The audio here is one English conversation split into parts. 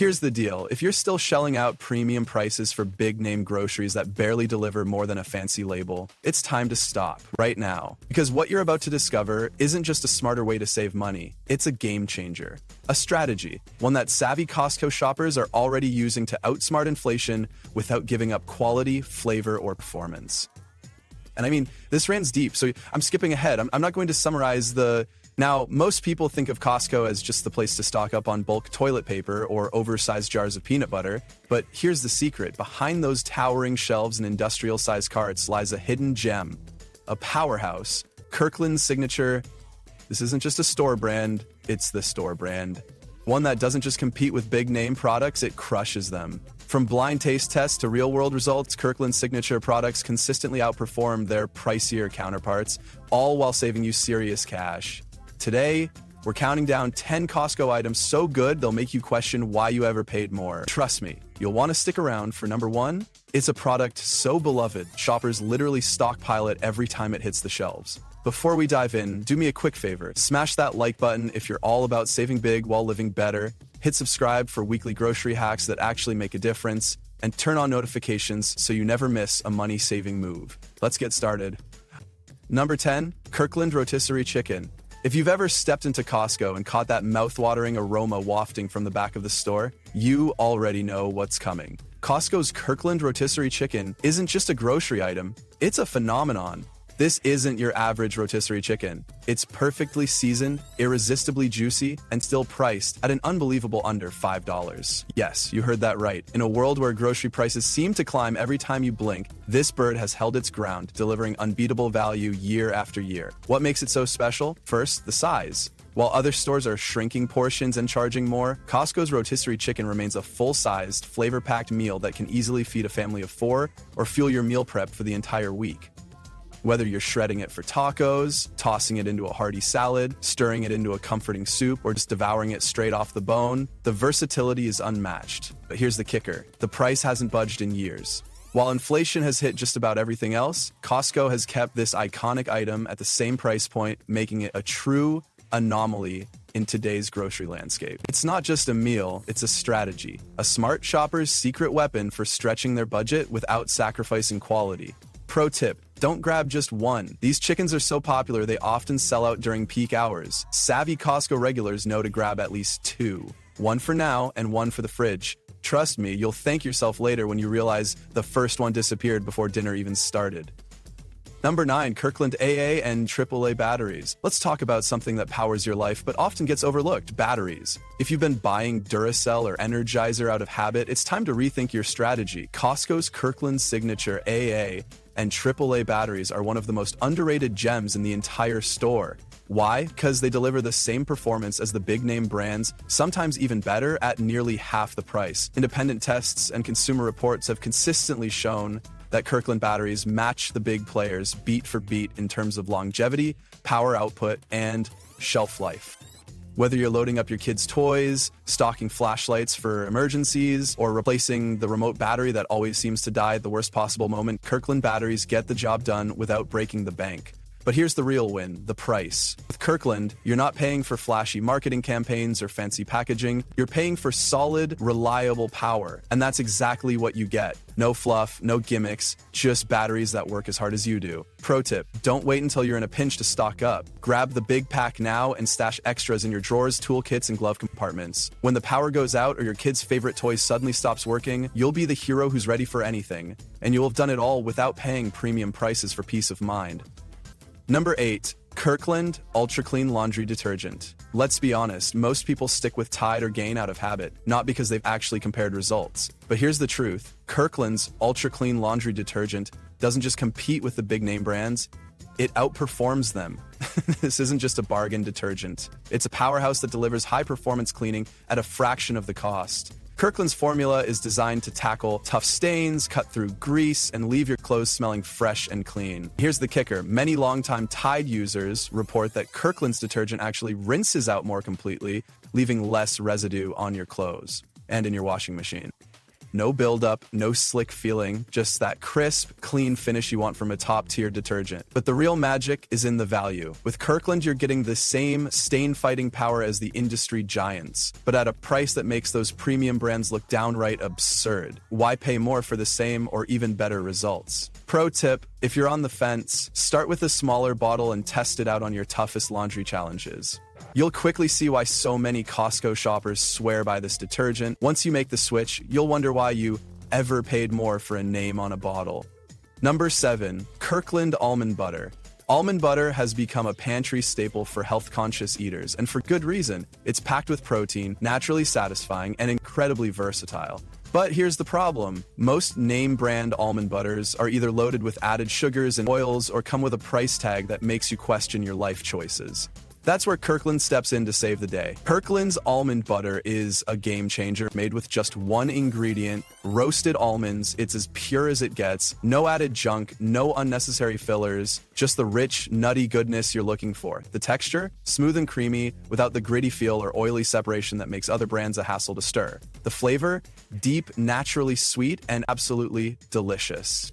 Here's the deal. If you're still shelling out premium prices for big-name groceries that barely deliver more than a fancy label, it's time to stop right now. Because what you're about to discover isn't just a smarter way to save money, it's a game changer. A strategy, one that savvy Costco shoppers are already using to outsmart inflation without giving up quality, flavor, or performance. And I mean, this runs deep, so I'm skipping ahead. I'm not going to summarize the... Now, most people think of Costco as just the place to stock up on bulk toilet paper or oversized jars of peanut butter, but here's the secret. Behind those towering shelves and industrial-sized carts lies a hidden gem, a powerhouse, Kirkland Signature. This isn't just a store brand, it's the store brand. One that doesn't just compete with big-name products, it crushes them. From blind taste tests to real-world results, Kirkland Signature products consistently outperform their pricier counterparts, all while saving you serious cash. Today, we're counting down 10 Costco items so good they'll make you question why you ever paid more. Trust me, you'll want to stick around for number 1. It's a product so beloved, shoppers literally stockpile it every time it hits the shelves. Before we dive in, do me a quick favor. Smash that like button if you're all about saving big while living better. Hit subscribe for weekly grocery hacks that actually make a difference. And turn on notifications so you never miss a money-saving move. Let's get started. Number 10, Kirkland Rotisserie Chicken. If you've ever stepped into Costco and caught that mouth-watering aroma wafting from the back of the store, you already know what's coming. Costco's Kirkland Rotisserie Chicken isn't just a grocery item, it's a phenomenon. This isn't your average rotisserie chicken. It's perfectly seasoned, irresistibly juicy, and still priced at an unbelievable under $5. Yes, you heard that right. In a world where grocery prices seem to climb every time you blink, this bird has held its ground, delivering unbeatable value year after year. What makes it so special? First, the size. While other stores are shrinking portions and charging more, Costco's rotisserie chicken remains a full-sized, flavor-packed meal that can easily feed a family of 4 or fuel your meal prep for the entire week. Whether you're shredding it for tacos, tossing it into a hearty salad, stirring it into a comforting soup, or just devouring it straight off the bone, the versatility is unmatched. But here's the kicker. The price hasn't budged in years. While inflation has hit just about everything else, Costco has kept this iconic item at the same price point, making it a true anomaly in today's grocery landscape. It's not just a meal, it's a strategy. A smart shopper's secret weapon for stretching their budget without sacrificing quality. Pro tip, don't grab just one. These chickens are so popular they often sell out during peak hours. Savvy Costco regulars know to grab at least 2. One for now and one for the fridge. Trust me, you'll thank yourself later when you realize the first one disappeared before dinner even started. Number 9, Kirkland AA and AAA batteries. Let's talk about something that powers your life but often gets overlooked, batteries. If you've been buying Duracell or Energizer out of habit, it's time to rethink your strategy. Costco's Kirkland Signature AA and AAA batteries are one of the most underrated gems in the entire store. Why? Because they deliver the same performance as the big-name brands, sometimes even better at nearly half the price. Independent tests and consumer reports have consistently shown that Kirkland batteries match the big players beat for beat in terms of longevity, power output, and shelf life. Whether you're loading up your kids' toys, stocking flashlights for emergencies, or replacing the remote battery that always seems to die at the worst possible moment, Kirkland batteries get the job done without breaking the bank. But here's the real win, the price. With Kirkland, you're not paying for flashy marketing campaigns or fancy packaging. You're paying for solid, reliable power. And that's exactly what you get. No fluff, no gimmicks, just batteries that work as hard as you do. Pro tip, don't wait until you're in a pinch to stock up. Grab the big pack now and stash extras in your drawers, toolkits, and glove compartments. When the power goes out or your kid's favorite toy suddenly stops working, you'll be the hero who's ready for anything. And you'll have done it all without paying premium prices for peace of mind. Number 8, Kirkland Ultra Clean Laundry Detergent. Let's be honest, most people stick with Tide or Gain out of habit, not because they've actually compared results. But here's the truth, Kirkland's Ultra Clean Laundry Detergent doesn't just compete with the big name brands, it outperforms them. This isn't just a bargain detergent. It's a powerhouse that delivers high-performance cleaning at a fraction of the cost. Kirkland's formula is designed to tackle tough stains, cut through grease, and leave your clothes smelling fresh and clean. Here's the kicker. Many longtime Tide users report that Kirkland's detergent actually rinses out more completely, leaving less residue on your clothes and in your washing machine. No buildup, no slick feeling, just that crisp, clean finish you want from a top-tier detergent. But the real magic is in the value. With Kirkland, you're getting the same stain-fighting power as the industry giants, but at a price that makes those premium brands look downright absurd. Why pay more for the same or even better results? Pro tip, if you're on the fence, start with a smaller bottle and test it out on your toughest laundry challenges. You'll quickly see why so many Costco shoppers swear by this detergent. Once you make the switch, you'll wonder why you ever paid more for a name on a bottle. Number 7. Kirkland Almond Butter. Almond butter has become a pantry staple for health-conscious eaters, and for good reason. It's packed with protein, naturally satisfying, and incredibly versatile. But here's the problem. Most name-brand almond butters are either loaded with added sugars and oils or come with a price tag that makes you question your life choices. That's where Kirkland steps in to save the day. Kirkland's almond butter is a game changer, made with just one ingredient, roasted almonds. It's as pure as it gets, no added junk, no unnecessary fillers, just the rich, nutty goodness you're looking for. The texture, smooth and creamy, without the gritty feel or oily separation that makes other brands a hassle to stir. The flavor, deep, naturally sweet, and absolutely delicious.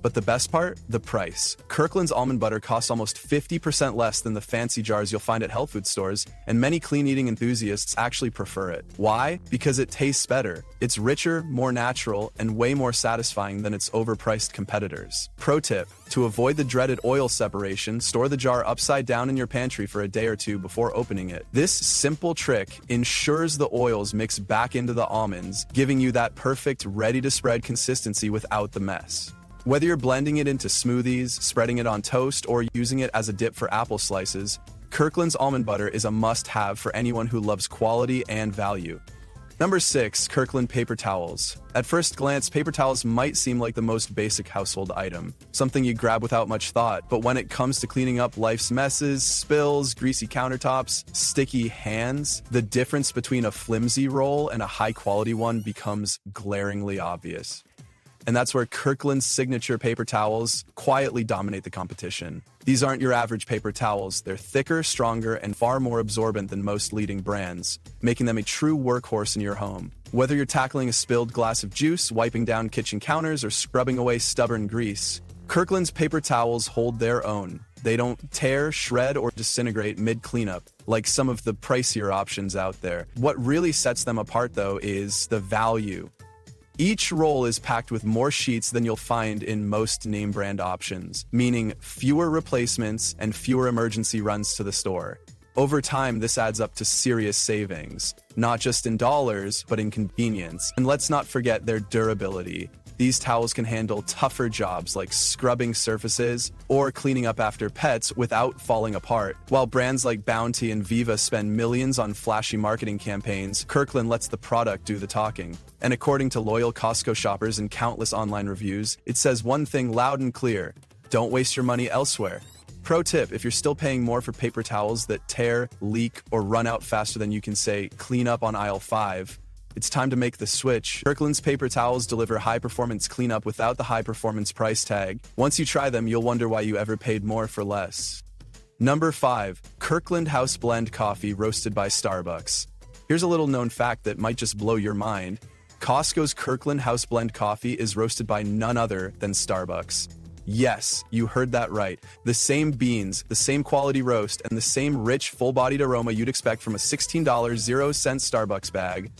But the best part? The price. Kirkland's almond butter costs almost 50% less than the fancy jars you'll find at health food stores, and many clean-eating enthusiasts actually prefer it. Why? Because it tastes better. It's richer, more natural, and way more satisfying than its overpriced competitors. Pro tip, to avoid the dreaded oil separation, store the jar upside down in your pantry for a day or two before opening it. This simple trick ensures the oils mix back into the almonds, giving you that perfect, ready-to-spread consistency without the mess. Whether you're blending it into smoothies, spreading it on toast, or using it as a dip for apple slices, Kirkland's almond butter is a must-have for anyone who loves quality and value. Number 6. Kirkland paper towels. At first glance, paper towels might seem like the most basic household item, something you grab without much thought, but when it comes to cleaning up life's messes, spills, greasy countertops, sticky hands, the difference between a flimsy roll and a high-quality one becomes glaringly obvious. And that's where Kirkland Signature paper towels quietly dominate the competition. These aren't your average paper towels. They're thicker, stronger, and far more absorbent than most leading brands, making them a true workhorse in your home. Whether you're tackling a spilled glass of juice, wiping down kitchen counters, or scrubbing away stubborn grease, Kirkland's paper towels hold their own. They don't tear, shred, or disintegrate mid-cleanup like some of the pricier options out there. What really sets them apart, though, is the value. Each roll is packed with more sheets than you'll find in most name brand options, meaning fewer replacements and fewer emergency runs to the store. Over time, this adds up to serious savings, not just in dollars, but in convenience. And let's not forget their durability. These towels can handle tougher jobs like scrubbing surfaces or cleaning up after pets without falling apart. While brands like Bounty and Viva spend millions on flashy marketing campaigns, Kirkland lets the product do the talking. And according to loyal Costco shoppers and countless online reviews, it says one thing loud and clear: don't waste your money elsewhere. Pro tip, if you're still paying more for paper towels that tear, leak, or run out faster than you can say, clean up on aisle 5, it's time to make the switch. Kirkland's paper towels deliver high-performance cleanup without the high-performance price tag. Once you try them, you'll wonder why you ever paid more for less. Number 5. Kirkland House Blend Coffee roasted by Starbucks. Here's a little-known fact that might just blow your mind. Costco's Kirkland House Blend Coffee is roasted by none other than Starbucks. Yes, you heard that right. The same beans, the same quality roast, and the same rich, full-bodied aroma you'd expect from a $16.00 Starbucks bag,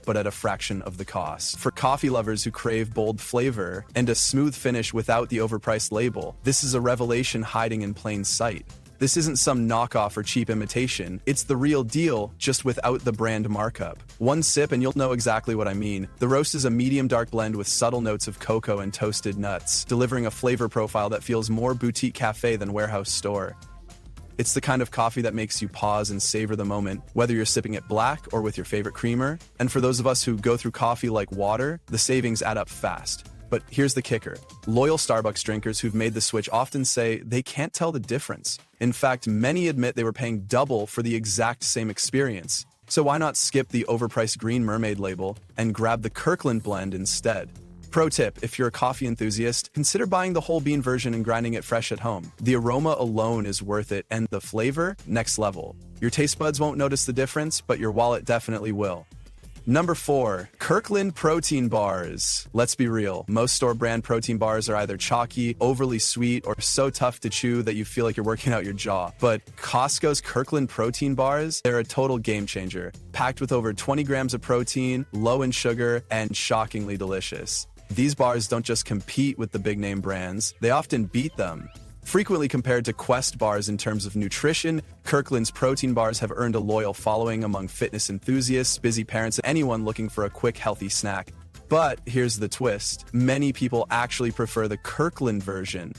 but at a fraction of the cost. For coffee lovers who crave bold flavor and a smooth finish without the overpriced label, this is a revelation hiding in plain sight. This isn't some knockoff or cheap imitation. It's the real deal, just without the brand markup. One sip and you'll know exactly what I mean. The roast is a medium dark blend with subtle notes of cocoa and toasted nuts, delivering a flavor profile that feels more boutique cafe than warehouse store. It's the kind of coffee that makes you pause and savor the moment, whether you're sipping it black or with your favorite creamer. And for those of us who go through coffee like water, the savings add up fast. But here's the kicker. Loyal Starbucks drinkers who've made the switch often say they can't tell the difference. In fact, many admit they were paying double for the exact same experience. So why not skip the overpriced Green Mermaid label and grab the Kirkland blend instead? Pro tip, if you're a coffee enthusiast, consider buying the whole bean version and grinding it fresh at home. The aroma alone is worth it, and the flavor, next level. Your taste buds won't notice the difference, but your wallet definitely will. Number 4, Kirkland protein bars. Let's be real, most store brand protein bars are either chalky, overly sweet, or so tough to chew that you feel like you're working out your jaw. But Costco's Kirkland protein bars, they're a total game changer. Packed with over 20 grams of protein, low in sugar, and shockingly delicious. These bars don't just compete with the big name brands, they often beat them. Frequently compared to Quest bars in terms of nutrition, Kirkland's protein bars have earned a loyal following among fitness enthusiasts, busy parents, and anyone looking for a quick, healthy snack. But here's the twist. Many people actually prefer the Kirkland version.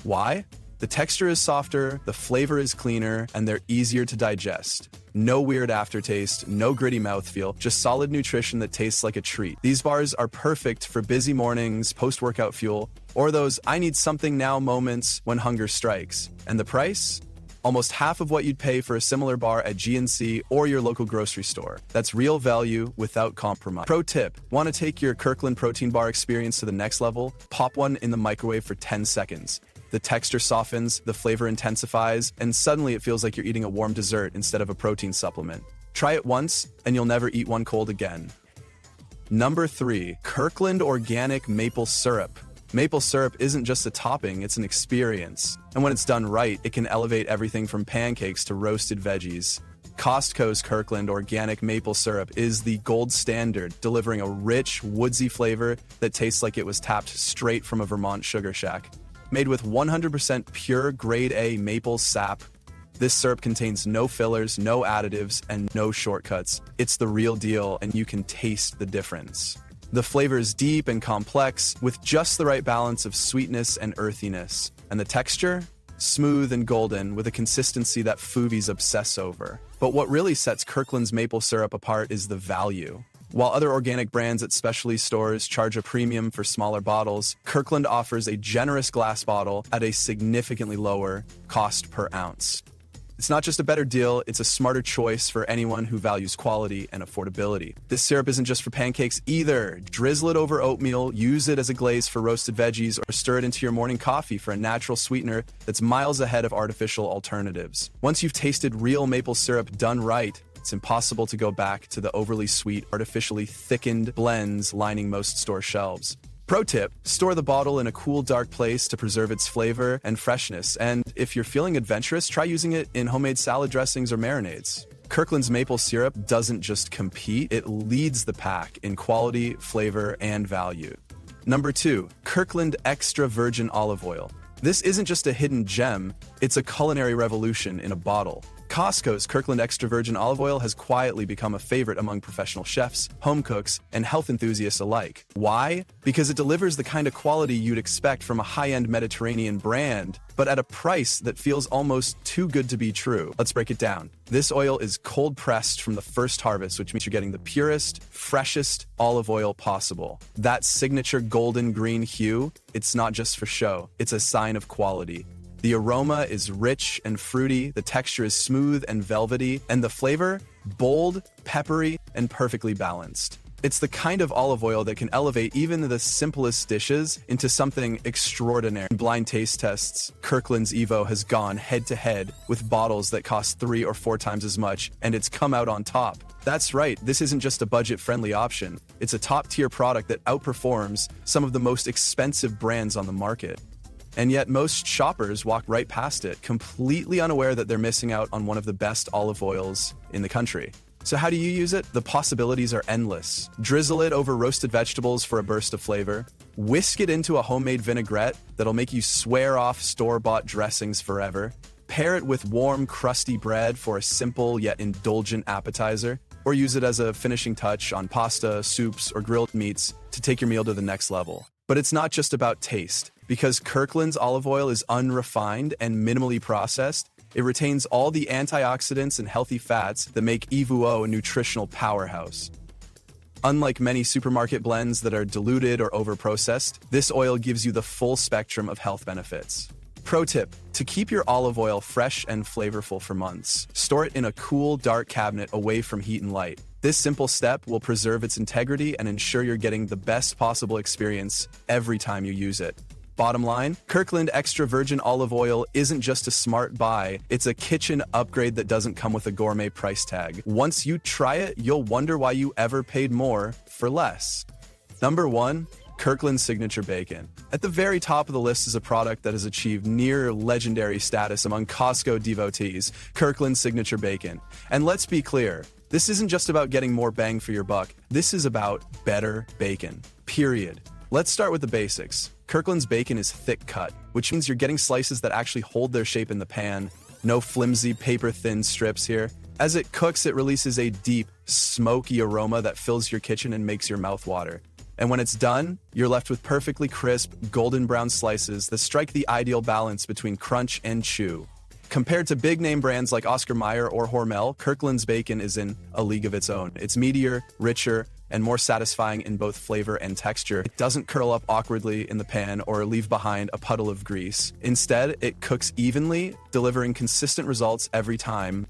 Why? The texture is softer, the flavor is cleaner, and they're easier to digest. No weird aftertaste, no gritty mouthfeel, just solid nutrition that tastes like a treat. These bars are perfect for busy mornings, post-workout fuel, or those I need something now moments when hunger strikes. And the price? Almost half of what you'd pay for a similar bar at GNC or your local grocery store. That's real value without compromise. Pro tip, want to take your Kirkland protein bar experience to the next level? Pop one in the microwave for 10 seconds. The texture softens, the flavor intensifies, and suddenly it feels like you're eating a warm dessert instead of a protein supplement. Try it once, and you'll never eat one cold again. Number 3, Kirkland Organic Maple Syrup. Maple syrup isn't just a topping, it's an experience. And when it's done right, it can elevate everything from pancakes to roasted veggies. Costco's Kirkland Organic Maple Syrup is the gold standard, delivering a rich, woodsy flavor that tastes like it was tapped straight from a Vermont sugar shack. Made with 100% pure grade A maple sap, this syrup contains no fillers, no additives, and no shortcuts. It's the real deal, and you can taste the difference. The flavor is deep and complex, with just the right balance of sweetness and earthiness. And the texture? Smooth and golden, with a consistency that foodies obsess over. But what really sets Kirkland's maple syrup apart is the value. While other organic brands at specialty stores charge a premium for smaller bottles, Kirkland offers a generous glass bottle at a significantly lower cost per ounce. It's not just a better deal, it's a smarter choice for anyone who values quality and affordability. This syrup isn't just for pancakes either. Drizzle it over oatmeal, use it as a glaze for roasted veggies, or stir it into your morning coffee for a natural sweetener that's miles ahead of artificial alternatives. Once you've tasted real maple syrup done right, it's impossible to go back to the overly sweet, artificially thickened blends lining most store shelves. Pro tip, store the bottle in a cool, dark place to preserve its flavor and freshness, and if you're feeling adventurous, try using it in homemade salad dressings or marinades. Kirkland's maple syrup doesn't just compete, it leads the pack in quality, flavor, and value. Number 2, Kirkland Extra Virgin Olive Oil. This isn't just a hidden gem, it's a culinary revolution in a bottle. Costco's Kirkland Extra Virgin Olive Oil has quietly become a favorite among professional chefs, home cooks, and health enthusiasts alike. Why? Because it delivers the kind of quality you'd expect from a high-end Mediterranean brand, but at a price that feels almost too good to be true. Let's break it down. This oil is cold-pressed from the first harvest, which means you're getting the purest, freshest olive oil possible. That signature golden green hue, it's not just for show, it's a sign of quality. The aroma is rich and fruity, the texture is smooth and velvety, and the flavor, bold, peppery, and perfectly balanced. It's the kind of olive oil that can elevate even the simplest dishes into something extraordinary. In blind taste tests, Kirkland's Evo has gone head-to-head with bottles that cost 3 or 4 times as much, and it's come out on top. That's right, this isn't just a budget-friendly option. It's a top-tier product that outperforms some of the most expensive brands on the market. And yet most shoppers walk right past it, completely unaware that they're missing out on one of the best olive oils in the country. So how do you use it? The possibilities are endless. Drizzle it over roasted vegetables for a burst of flavor. Whisk it into a homemade vinaigrette that'll make you swear off store-bought dressings forever. Pair it with warm, crusty bread for a simple yet indulgent appetizer. Or use it as a finishing touch on pasta, soups, or grilled meats to take your meal to the next level. But it's not just about taste. Because Kirkland's olive oil is unrefined and minimally processed, it retains all the antioxidants and healthy fats that make EVO a nutritional powerhouse. Unlike many supermarket blends that are diluted or overprocessed, this oil gives you the full spectrum of health benefits. Pro tip, to keep your olive oil fresh and flavorful for months, store it in a cool, dark cabinet away from heat and light. This simple step will preserve its integrity and ensure you're getting the best possible experience every time you use it. Bottom line, Kirkland extra virgin olive oil isn't just a smart buy, it's a kitchen upgrade that doesn't come with a gourmet price tag. Once you try it, you'll wonder why you ever paid more for less. Number 1. Kirkland Signature Bacon. At the very top of the list is a product that has achieved near legendary status among Costco devotees, Kirkland Signature Bacon. And let's be clear, this isn't just about getting more bang for your buck, this is about better bacon. Period. Let's start with the basics. Kirkland's bacon is thick cut, which means you're getting slices that actually hold their shape in the pan. No flimsy, paper-thin strips here. As it cooks, it releases a deep, smoky aroma that fills your kitchen and makes your mouth water. And when it's done, you're left with perfectly crisp, golden brown slices that strike the ideal balance between crunch and chew. Compared to big-name brands like Oscar Mayer or Hormel, Kirkland's bacon is in a league of its own. It's meatier, richer, and more satisfying in both flavor and texture. It doesn't curl up awkwardly in the pan or leave behind a puddle of grease. Instead, it cooks evenly, delivering consistent results every time.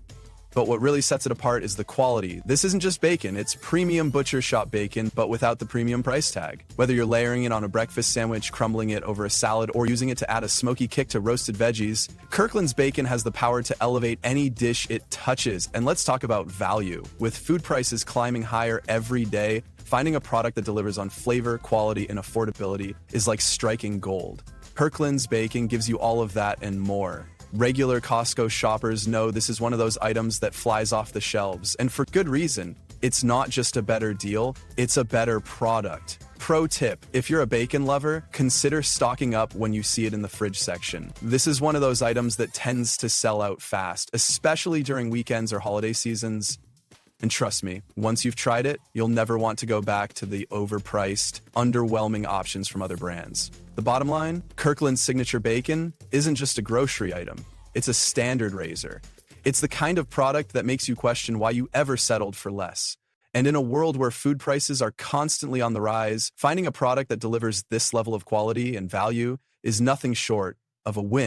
But what really sets it apart is the quality. This isn't just bacon, it's premium butcher shop bacon, but without the premium price tag. Whether you're layering it on a breakfast sandwich, crumbling it over a salad, or using it to add a smoky kick to roasted veggies, Kirkland's bacon has the power to elevate any dish it touches. And let's talk about value. With food prices climbing higher every day, finding a product that delivers on flavor, quality, and affordability is like striking gold. Kirkland's bacon gives you all of that and more. Regular Costco shoppers know this is one of those items that flies off the shelves, and for good reason. It's not just a better deal, it's a better product. Pro tip, if you're a bacon lover, consider stocking up when you see it in the fridge section. This is one of those items that tends to sell out fast, especially during weekends or holiday seasons. And trust me, once you've tried it, you'll never want to go back to the overpriced, underwhelming options from other brands. The bottom line, Kirkland's Signature Bacon isn't just a grocery item, it's a standard raiser. It's the kind of product that makes you question why you ever settled for less. And in a world where food prices are constantly on the rise, finding a product that delivers this level of quality and value is nothing short of a win.